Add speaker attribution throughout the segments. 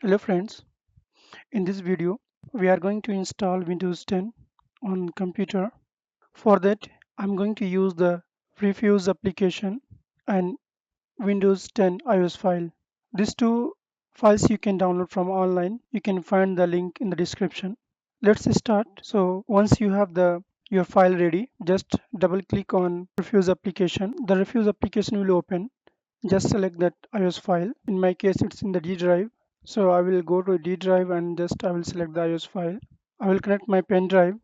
Speaker 1: Hello friends, in this video we are going to install Windows 10 on computer. For that I'm going to use the rufus application and Windows 10 iOS file. These two files you can download from online. You can find the link in the description. Let's start. So once you have the your file ready, just double click on rufus application. The rufus application will open. Just select that iOS file. In my case it's in the D drive. So I will go to D drive and just I will select the iOS file. I will connect my pen drive.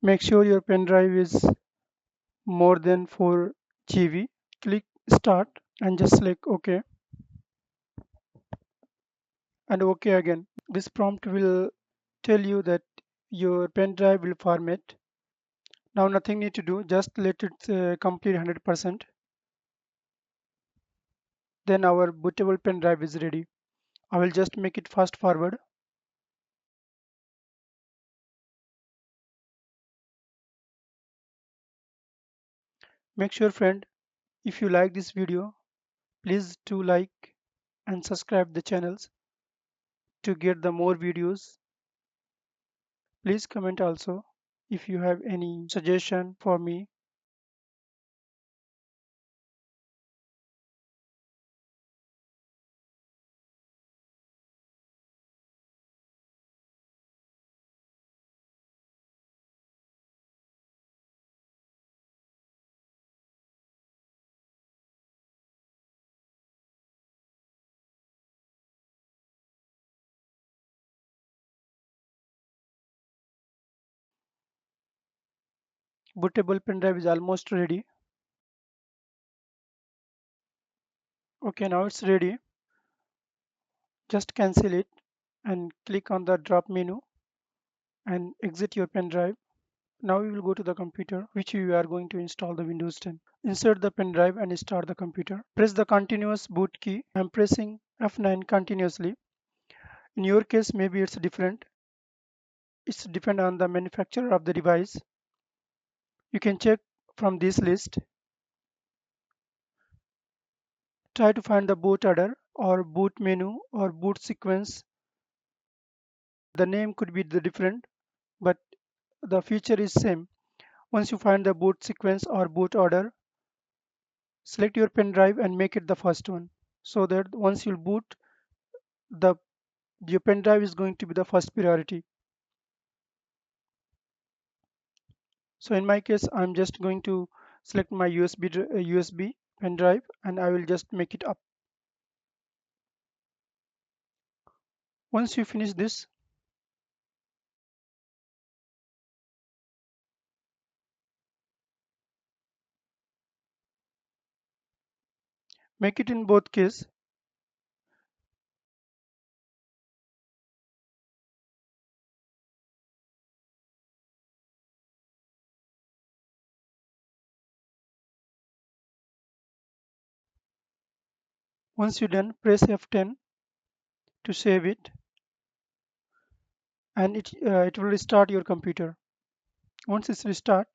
Speaker 1: Make sure your pen drive is more than 4 GB. Click start and just select OK and OK again. This prompt will tell you that your pen drive will format. Now nothing need to do, just let it complete 100%. Then our bootable pen drive is ready. I will just make it fast forward. Make sure friend, if you like this video, please do like and subscribe the channels to get the more videos. Please comment also if you have any suggestion for me. Bootable pen drive is almost ready. Okay, now it's ready. Just cancel it and click on the drop menu and exit your pen drive. Now we will go to the computer which we are going to install the Windows 10. Insert the pen drive and start the computer. Press the continuous boot key. I'm pressing F9 continuously. In your case, maybe it's different. It's depend on the manufacturer of the device. You can check from this list. Try to find the boot order or boot menu or boot sequence. The name could be the different, but the feature is same. Once you find the boot sequence or boot order, select your pen drive and make it the first one. So that once you boot, the your pen drive is going to be the first priority. So in my case, I'm just going to select my USB pen drive and I will just make it up. Once you finish this, make it in both case. Once you're done, press F10 to save it and it will restart your computer. Once it's restart,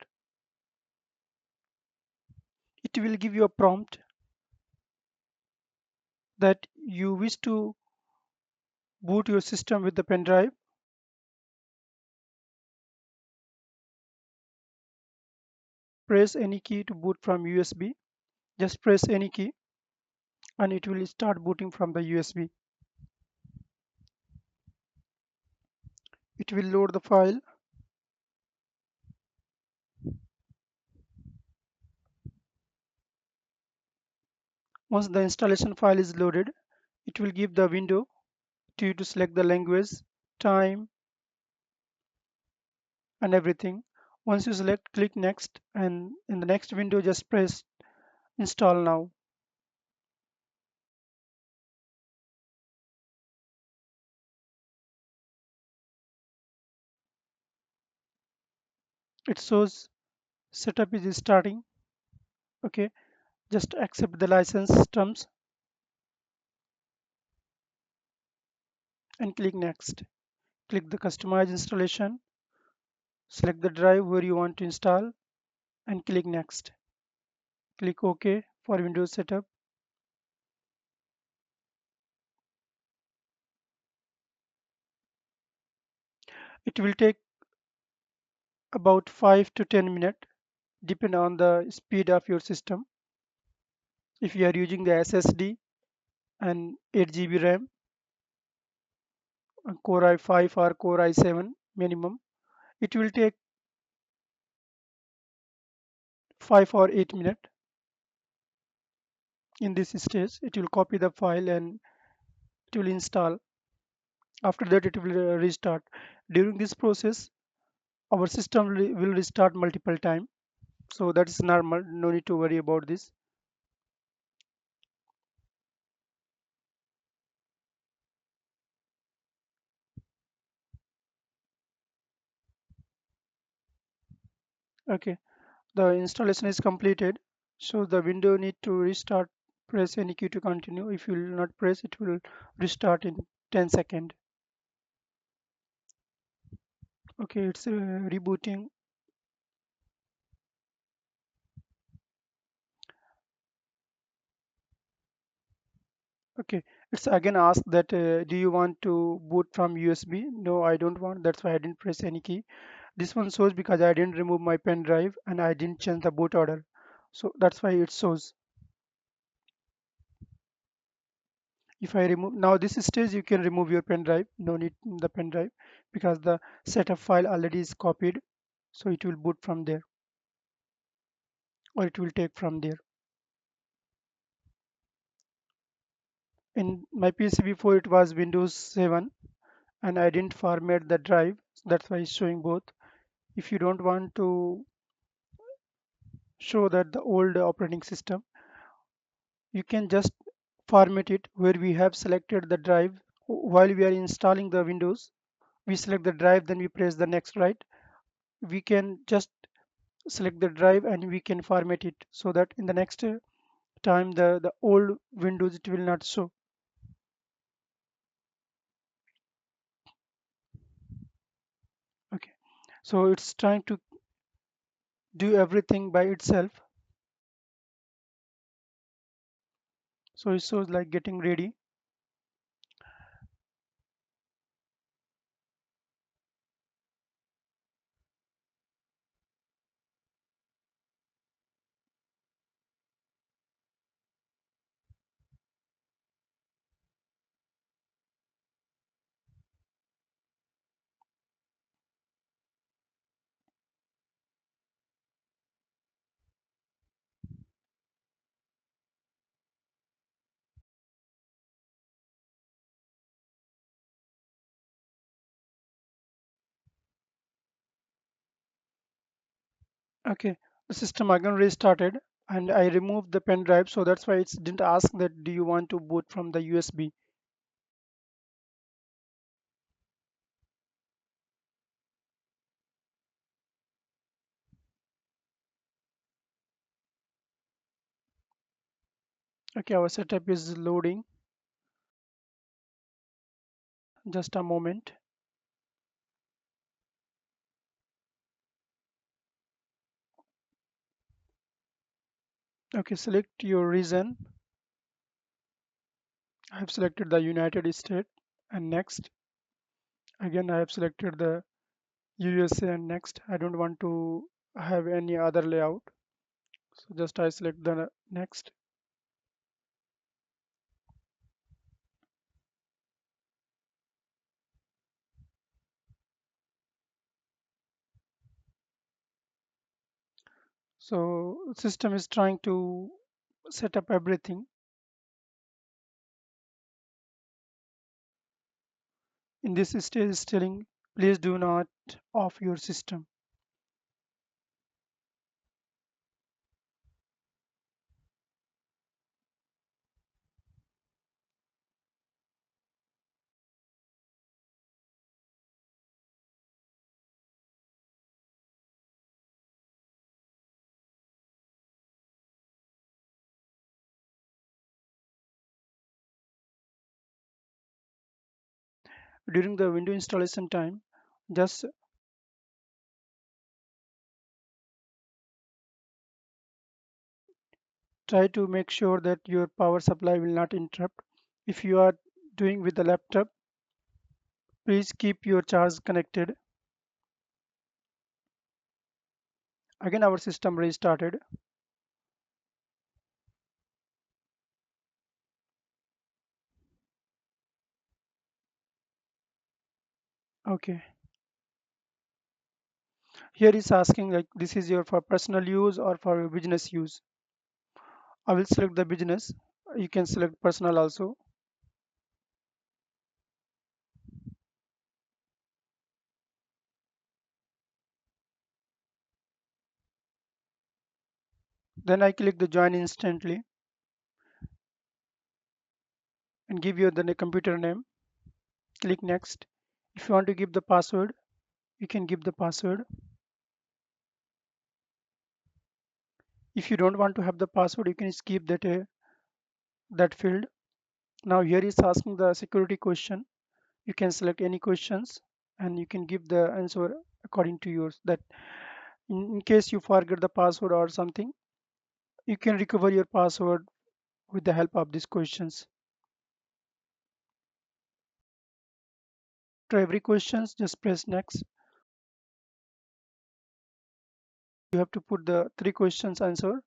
Speaker 1: it will give you a prompt that you wish to boot your system with the pen drive. Press any key to boot from USB. Just press any key and it will start booting from the USB. It will load the file. Once the installation file is loaded, it will give the window to you to select the language, time, and everything. Once you select, click next, and in the next window, just press install now. It shows setup is starting. Okay, just accept the license terms and click next. Click the customize installation, select the drive where you want to install, and click next. Click OK for Windows setup. It will take about 5 to 10 minutes, depend on the speed of your system. If you are using the SSD and 8 GB RAM, Core i5 or Core i7 minimum, it will take 5 or 8 minutes. In this stage, it will copy the file and it will install. After that, it will restart. During this process, our system will restart multiple times. So that is normal. No need to worry about this. Okay, the installation is completed. So the window need to restart. Press any key to continue. If you will not press, it will restart in 10 seconds. Okay, it's rebooting. Okay, it's again asked that do you want to boot from USB? No, I don't want. That's why I didn't press any key. This one shows because I didn't remove my pen drive and I didn't change the boot order. So that's why it shows. If I remove now this stage, you can remove your pen drive. No need the pen drive because the setup file already is copied. So it will boot from there or it will take from there. In my PC before it was Windows 7 and I didn't format the drive. That's why it's showing both. If you don't want to show that the old operating system, you can just format it where we have selected the drive. While we are installing the Windows, we select the drive, then we press the next, right? We can just select the drive and we can format it so that in the next time the old Windows it will not show. Okay, so it's trying to do everything by itself. So it shows like getting ready. Okay, the system again restarted and I removed the pen drive, so that's why it didn't ask that do you want to boot from the USB. Okay, our setup is loading. Just a moment. Okay, select your region. I have selected the United States and next. Again, I have selected the USA and next. I don't want to have any other layout. So just I select the next. So system is trying to set up everything. In this stage is telling, please do not off your system. During the window installation time, just try to make sure that your power supply will not interrupt. If you are doing with the laptop, please keep your charge connected. Again, our system restarted. Okay. Here is asking like this is your for personal use or for business use. I will select the business. You can select personal also. Then I click the join instantly and give you the computer name. Click next. If you want to give the password, you can give the password. If you don't want to have the password, you can skip that field. Now here is asking the security question. You can select any questions and you can give the answer according to yours. That in case you forget the password or something, you can recover your password with the help of these questions. To every questions, just press next. You have to put the three questions answer.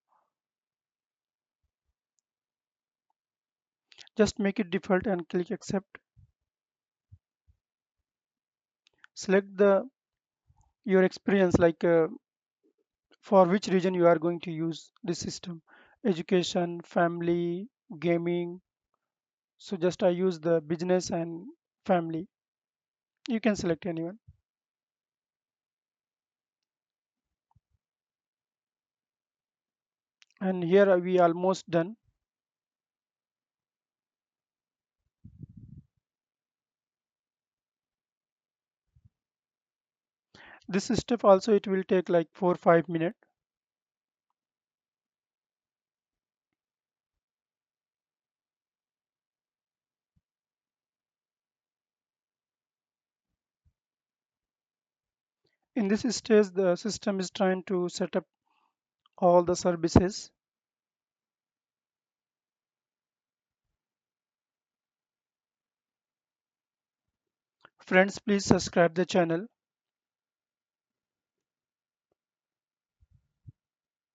Speaker 1: Just make it default and click accept. Select the your experience like for which region you are going to use this system. Education, family, gaming. So just I use the business and family. You can select anyone. And here we almost done. This step also it will take like 4 or 5 minutes. In this stage, the system is trying to set up all the services. Friends, please subscribe the channel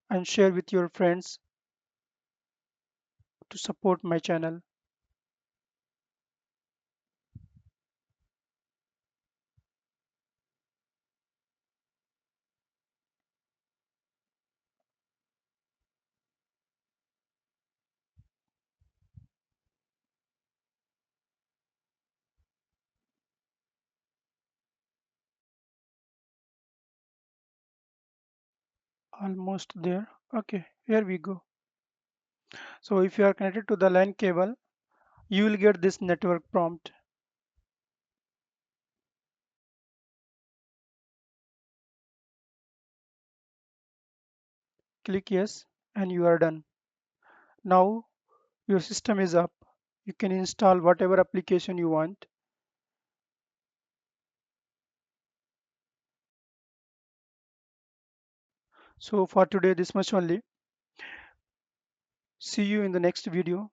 Speaker 1: and share with your friends to support my channel. Almost there. Okay, here we go. So if you are connected to the LAN cable, you will get this network prompt. Click yes and you are done. Now your system is up. You can install whatever application you want. So for today, this much only. See you in the next video.